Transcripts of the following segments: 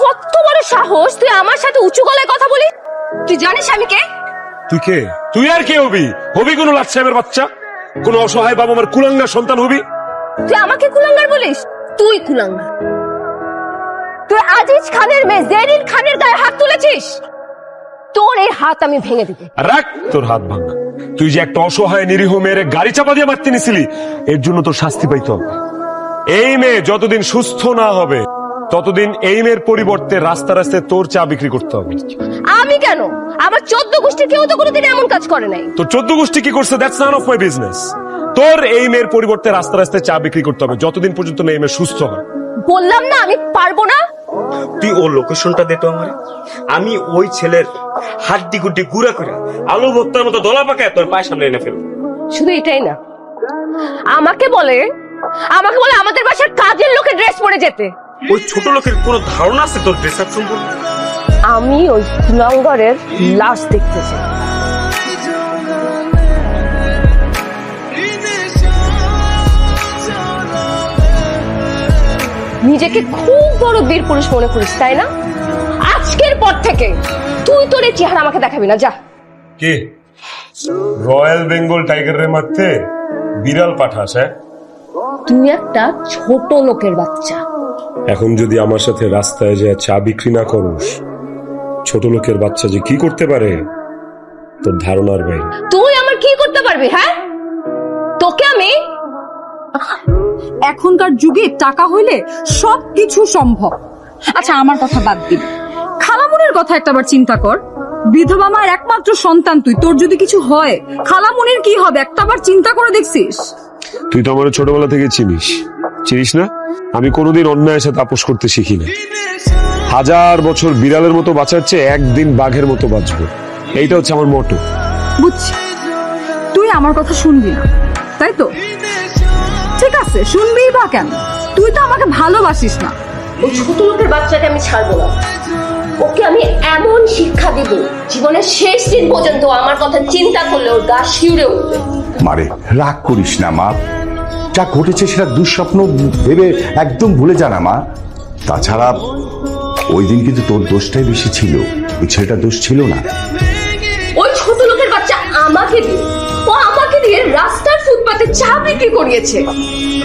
কত বড় সাহস তুই আমার সাথে উঁচু গলায় কথা বলিস? তুই জানিস আমি কে? তুই কে? তুই আর কে হবি? হবি কোন লাট সাহেবের বাচ্চা, কোন অসহায় বাবা মার কুলাঙ্গার সন্তান হবি? তুই আমাকে কুলাঙ্গার বলিস? তুই কুলাঙ্গার। তুই আজিজ খানের মেয়ে জেরিন খানের গায়ে হাত তুলেছিস। তোর এই হাত আমি ভেঙে দিব। রাখ তোর হাত ভাঙা। তুই যে একটা অসহায় নিরীহ মেয়ের গাড়ি চাপা দিয়ে মারতে নিছিলি, এর জন্য তোর শাস্তি পাইতে হবে। এই মেয়ে যতদিন সুস্থ না হবে ততদিন এই মেয়ের পরিবর্তে রাস্তা রাস্তায় তোর চা বিক্রি করতে হবে। আমি কেন? আমার 14 গোষ্ঠীর কেউ তো কোনোদিন এমন কাজ করে নাই। তোর 14 গোষ্ঠী কি করছে that's none of my business. তোর এই মেয়ের পরিবর্তে রাস্তা রাস্তায় চা বিক্রি করতে হবে যতদিন পর্যন্ত না এই মেয়ে সুস্থ হয়। বললাম না আমি পারবো না। তুই ওর লোকেশনটা দে তো আমারে। আমি ওই ছেলের হাড্ডি গুড্ডি গুঁড়া করে আলু ভর্তার মতো দলা পাকায় তোর পায়ের সামনে এনে ফেলবো। শুধু এটাই না, আমাকে বলে আমাদের বাসার কাজের লোকের ড্রেস পরে যেতে। ওই ছোট লোকের কোনো ধারণা আছে তোর ড্রেস আপ সম্পর্কে? আমি ওই কুলাঙ্গারের লাশ দেখতে চাই। নিজেকে খুব বড় বীর পুরুষ মনে করিস তাই না? আজকের পর থেকে তুই তোর এই চেহারা আমাকে দেখাবি না, যা। কে রয়্যাল বেঙ্গল টাইগারের মারতে বিড়াল পাঠাস? তুই একটা ছোট লোকের বাচ্চা। এখন যদি আমার সাথে রাস্তায় যে চা বিক্রি না করস, ছোট লোকের বাচ্চা যে কি করতে পারে তোর ধারণার বাইরে। তুই আমার কি করতে পারবি? হ্যাঁ, তোকে আমি এখনকার যুগে টাকা হইলে সবকিছু সম্ভব। আচ্ছা আমার কথা বাদ দিন, খালামুনির কথা একটাবার চিন্তা কর। বিধবা মায়ের একমাত্র সন্তান তুই, তোর যদি কিছু হয় খালামুনির কি হবে একটাবার চিন্তা করে দেখছিস? তুই তো আমার ছোটবেলা থেকে চিনিস না? আমি কোনোদিন অন্যায়ের সাথে আপোষ করতে শিখি না। 1000 বছর বিড়ালের মতো বাঁচার চেয়ে একদিন বাঘের মতো বাঁচবো, এইটা হচ্ছে আমার মোটো। বুঝছি, তুই আমার কথা শুনবি না তাই তো? ঠিক আছে, শুনবি বা কেন? তুই তো আমাকে ভালোবাসিস না। ওই ছোট লোকের বাচ্চাকে আমি ছাড়বো না। ওকে আমি এমন শিক্ষা দিব, জীবনের শেষ দিন পর্যন্ত আমার কথা চিন্তা করলে ওর গা শিউরে উঠবে। মারে রাগ করিস না মা, যা ঘটেছে সেটা দুঃস্বপ্ন ভেবে একদম ভুলে যা না মা। তাছাড়া ওই দিন কিন্তু তোর দোষটাই বেশি ছিল, ওই ছেলেটার দোষ ছিল না। ওই ছোট লোকের বাচ্চা আমাকে দিয়ে রাস্তার ফুটপাতে চা বিক্রি করিয়েছে।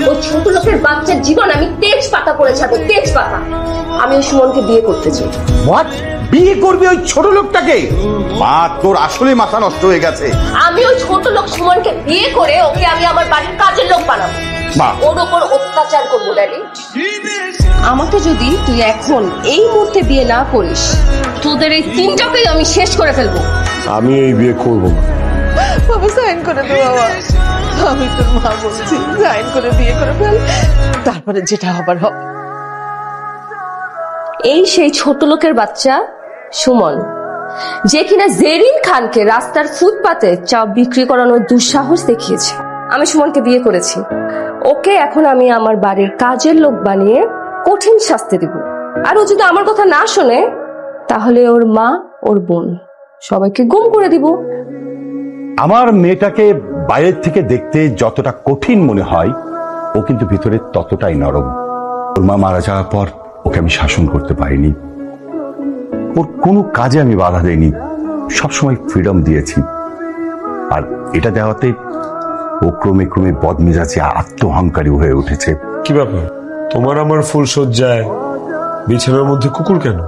ওই ছোট লোকের বাচ্চার জীবন আমি তেজপাতা করে ছাড়বো, তেজপাতা। আমি ওই সুমনকে বিয়ে করতে চাই। হোয়াট? বিয়ে করবি ওই ছোট লোকটাকে? মা তোর আসলে মাথা নষ্ট হয়ে গেছে। আমি ওই ছোট লোক সুমনকে বিয়ে করে ওকে আমি আমার বাড়ির কাজের লোক বানাবো, ওর উপর অত্যাচার করবো। ড্যাডি, আমাকে যদি তুই এখন এই মুহূর্তে বিয়ে না করিস, তোদের এই তিনটাকেই আমি শেষ করে ফেলবো। আমি এই বিয়ে করবো না। বাবা সাইন করে দে বাবা, আমি তোর মা বলছি, সাইন করে বিয়ে করে ফেল, তারপরে যেটা হবার হবে। এই সেই ছোট লোকের বাচ্চা সুমন, যে কিনা জেরিন খানকে রাস্তার ফুটপাতে চা বিক্রি করানোর দুঃসাহস দেখিয়েছে। আমি সুমনকে বিয়ে করেছি, ওকে এখন আমি আমার বাড়ির কাজের লোক বানিয়ে কঠিন শাস্তি দিব। আর ও যদি আমার কথা না শোনে, তাহলে ওর মা, ওর বোন সবাইকে গুম করে দিব। আমার মেয়েটাকে বাইরের থেকে দেখতে যতটা কঠিন মনে হয়, ও কিন্তু ভিতরে ততটাই নরম। ওর মা মারা যাওয়ার পর ওকে আমি শাসন করতে পারিনি, ওর কোনো কাজে আমি বাধা দেইনি, সবসময় ফ্রিডম দিয়েছি। আর এটা দেওয়াতে ও ক্রমে ক্রমে বদমেজাজে আত্মহংকারী হয়ে উঠেছে। কি ব্যাপার, তোমার আমার ফুল সজ্জায় বিছানার মধ্যে কুকুর কেন?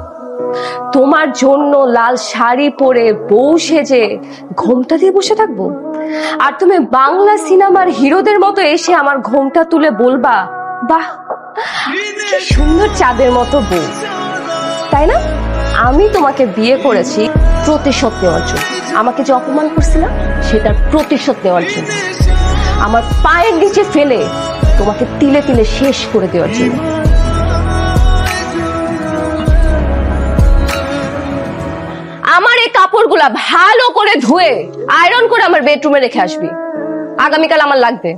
তোমার জন্য লাল শাড়ি পরে বউ সেজে ঘোমটা দিয়ে বসে থাকবো, আর তুমি বাংলা সিনেমার হিরোদের মতো এসে আমার ঘোমটা তুলে বলবা, বাহ কি সুন্দর চাঁদের মতো বউ, তাই না? আমি তোমাকে বিয়ে করেছি প্রতিশোধ নেওয়ার জন্য। আমাকে যে অপমান করছিলাম সেটার প্রতিশোধ নেওয়ার জন্য, আমার পায়ের নিচে ফেলে তোমাকে তিলে তিলে শেষ করে দেওয়ার জন্য। আমার এই কাপড়গুলা ভালো করে ধুয়ে আয়রন করে আমার বেডরুমে রেখে আসবি, আগামীকাল আমার লাগবে।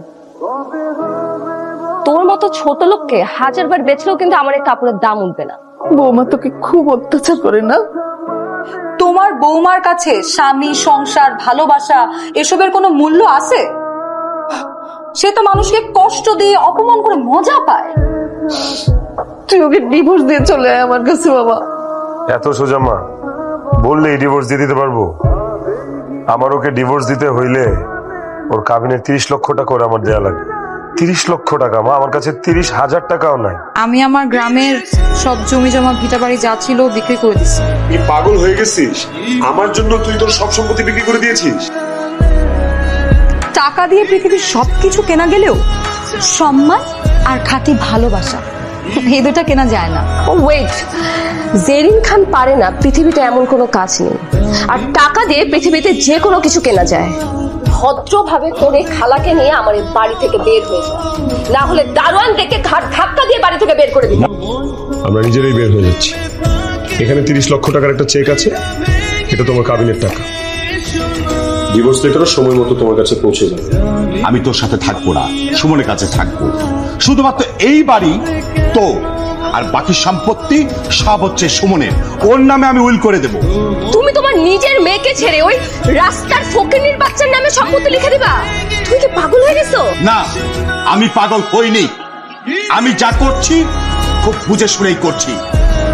তোর মতো ছোট লোককে 1000 বার বেচলেও কিন্তু আমার এই কাপড়ের দাম উঠবে না। বৌমা তোকে খুব অত্যাচার করে না? তোমার বৌমার কাছে স্বামী, সংসার, ভালোবাসা এসবের কোনো মূল্য আছে? সে তো মানুষকে কষ্ট দিয়ে অপমান করে মজা পায়। তুই ওকে ডিভোর্স দিয়ে চলে আয় আমার কাছে বাবা। এত সোজা মা? বললেই ডিভোর্স দিয়ে দিতে পারবো? আমার ওকে ডিভোর্স দিতে হইলে ওর কাবিনের 30 লক্ষ টাকা ওর আমার দেয়া লাগবে। 30 লক্ষ টাকা মা, আমার কাছে 30,000 টাকাও নাই। আমি আমার গ্রামের সব জমি জমা ভিটা বাড়ি যা ছিল বিক্রি করে দিচ্ছি। তুই পাগল হয়ে গেছিস? আমার জন্য তুই তোর সব সম্পত্তি বিক্রি করে দিয়েছিস? টাকা দিয়ে পৃথিবীর সবকিছু কেনা গেলেও সম্মান আর খাঁটি ভালোবাসা এই দুটা কেনা যায় না। ওয়েট, জেরিন খান পারে না পৃথিবীতে এমন কোনো কাজ নেই, আর টাকা দিয়ে পৃথিবীতে যে কোনো কিছু কেনা যায়। ভদ্রভাবে তোর এই খালাকে নিয়ে আমার এই বাড়ি থেকে বের হয়ে যায়, না হলে দারোয়ান দেখে ঘাট ধাক্কা দিয়ে বাড়ি থেকে বের করে দিবি। আমরা নিজেরাই বের হয়ে যাচ্ছি। এখানে 30 লক্ষ টাকার একটা চেক আছে, এটা তোমার কাবিনের টাকা। ডিভোর্স লেটারও সময় মতো তোমার কাছে পৌঁছে যাবে। আমি তোর সাথে থাকবো না, সুমনের কাছে থাকবো। শুধুমাত্র এই বাড়ি তো, আর বাকি সম্পত্তি সব হচ্ছে সুমনের। ওর নামে আমি উইল করে দেব। তুমি তোমার নিজের মেয়েকে ছেড়ে ওই রাস্তার ফকিনীর বাচ্চার নামে সম্পত্তি লিখে দিবা? তুমি কি পাগল হয়ে গেছো? না, আমি পাগল হইনি। আমি যা করছি খুব বুঝে শুনেই করছি।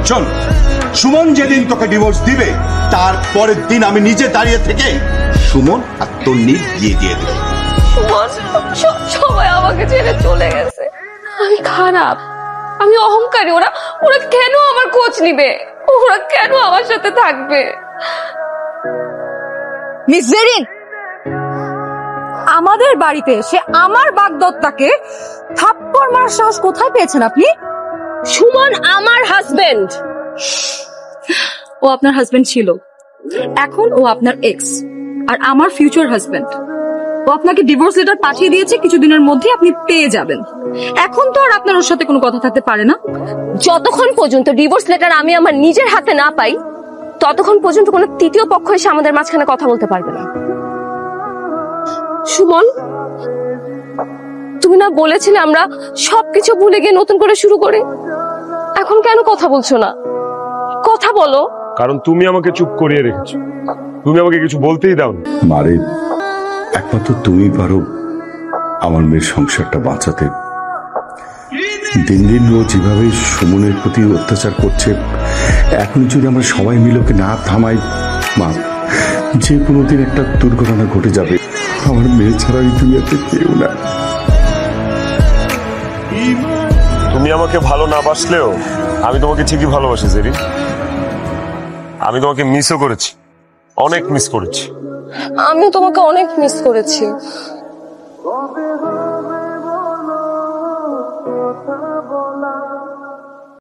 শোন, সুমন যেদিন তোকে ডিভোর্স দিবে তার পরের দিন আমি নিজে দাঁড়িয়ে থেকে সুমন আর তন্নির বিয়ে দিয়ে দেব। সবাই আমাকে ছেড়ে চলে গেছে, আমি খারাপ, আমি অহংকারী। ওরা ওরা কেন আমার খোঁজ নিবে? ওরা কেন আমার সাথে থাকবে? মিস জেরিন, আমাদের বাড়িতে এসে আমার বাগদত্তাকে থাপ্পড় মারার সাহস কোথায় পেয়েছেন আপনি? সুমন আমার হাজবেন্ড। ও আপনার হাজবেন্ড ছিল, এখন ও আপনার এক্স আর আমার ফিউচার হাজবেন্ড। ও আপনাকে ডিভোর্স লেটার পাঠিয়ে দিয়েছে, কিছুদিনের মধ্যে আপনি পেয়ে যাবেন। এখন তো আর আপনার ওর সাথে কোনো কথা থাকতে পারে না। যতক্ষণ পর্যন্ত ডিভোর্স লেটার আমি আমার নিজের হাতে না পাই, ততক্ষণ পর্যন্ত কোনো তৃতীয় পক্ষ এসে আমাদের মাঝখানে কথা বলতে পারবে না। সুমন, তুমি না বলেছিলে আমরা সবকিছু ভুলে গিয়ে নতুন করে শুরু করি? এখন কেন কথা বলছো না? কথা বলো। কারণ তুমি আমাকে চুপ করিয়ে রেখেছো, তুমি আমাকে কিছু বলতেই দাও না। মারে, একমাত্র তুমি পারো আমার মেয়ের সংসারটা বাঁচাতে। দিন দিন ও যেভাবে সুমনের প্রতি অত্যাচার করছে, এখন যদি আমরা সবাই মিলে ওকে না থামাই, মা, যে কোনোদিন একটা দুর্ঘটনা ঘটে যাবে। আমার মেয়ে ছাড়া এই দুনিয়াতে কেউ না। তুমি আমাকে ভালো না বাসলেও আমি তোমাকে ঠিকই ভালোবাসি জেরিন। আমি তোমাকে মিসও করেছি, অনেক মিস করেছি। আমি তোমাকে অনেক মিস করেছি।